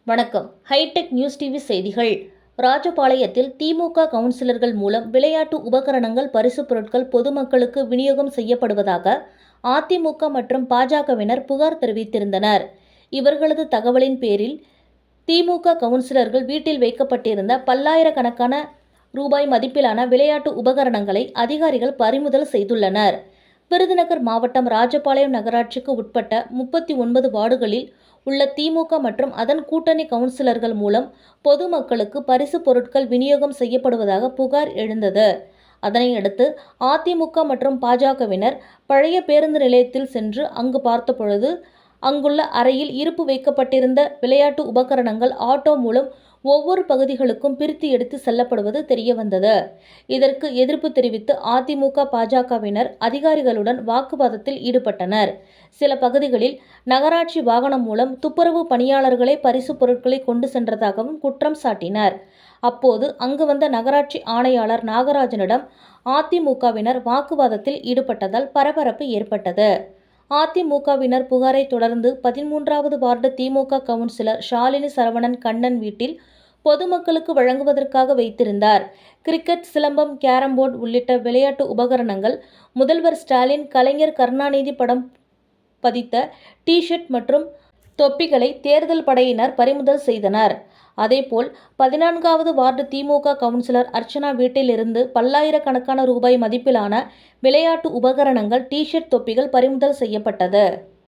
வணக்கம். Hitech news TV செய்திகள். ராஜபாளையத்தில் திமுக கவுன்சிலர்கள் மூலம் விளையாட்டு உபகரணங்கள், பரிசுப் பொருட்கள் பொதுமக்களுக்கு விநியோகம் செய்யப்படுவதாக அதிமுக மற்றும் பாஜகவினர் புகார் தெரிவித்திருந்தனர். இவர்களது தகவலின் பேரில் திமுக கவுன்சிலர்கள் வீட்டில் வைக்கப்பட்டிருந்த பல்லாயிரக்கணக்கான ரூபாய் மதிப்பிலான விளையாட்டு உபகரணங்களை அதிகாரிகள் பறிமுதல் செய்துள்ளனர். விருதுநகர் மாவட்டம் ராஜபாளையம் நகராட்சிக்கு உட்பட்ட 39 வார்டுகளில் உள்ள திமுக மற்றும் அதன் கூட்டணி கவுன்சிலர்கள் மூலம் பொதுமக்களுக்கு பரிசு பொருட்கள் விநியோகம் செய்யப்படுவதாக புகார் எழுந்தது. அதனையடுத்து அதிமுக மற்றும் பாஜகவினர் பழைய பேருந்து நிலையத்தில் சென்று அங்கு பார்த்தபொழுது அங்குள்ள அறையில் இருப்பு வைக்கப்பட்டிருந்த விளையாட்டு உபகரணங்கள் ஆட்டோ மூலம் ஒவ்வொரு பகுதிகளுக்கும் பிரித்து எடுத்து செல்லப்படுவது தெரியவந்தது. இதற்கு எதிர்ப்பு தெரிவித்து அதிமுக, பாஜகவினர் அதிகாரிகளுடன் வாக்குவாதத்தில் ஈடுபட்டனர். சில பகுதிகளில் நகராட்சி வாகனம் மூலம் துப்புரவு பணியாளர்களே பரிசு பொருட்களை கொண்டு சென்றதாகவும் குற்றம் சாட்டினர். அப்போது அங்கு வந்த நகராட்சி ஆணையாளர் நாகராஜனிடம் அதிமுகவினர் வாக்குவாதத்தில் ஈடுபட்டதால் பரபரப்பு ஏற்பட்டது. அதிமுகவினர் புகாரை தொடர்ந்து 13வது வார்டு திமுக கவுன்சிலர் ஷாலினி சரவணன் கண்ணன் வீட்டில் பொதுமக்களுக்கு வழங்குவதற்காக வைத்திருந்தார் கிரிக்கெட், சிலம்பம், கேரம் போர்டு உள்ளிட்ட விளையாட்டு உபகரணங்கள், முதல்வர் ஸ்டாலின், கலைஞர் கருணாநிதி படம் பதித்த டி-ஷர்ட் மற்றும் தொப்பிகளை தேர்தல் படையினர் பறிமுதல் செய்தனர். அதேபோல் 14வது வார்டு திமுக கவுன்சிலர் அர்ச்சனா வீட்டில் இருந்து பல்லாயிரக்கணக்கான ரூபாய் மதிப்பிலான விளையாட்டு உபகரணங்கள், டி-ஷர்ட், தொப்பிகள் பறிமுதல் செய்யப்பட்டது.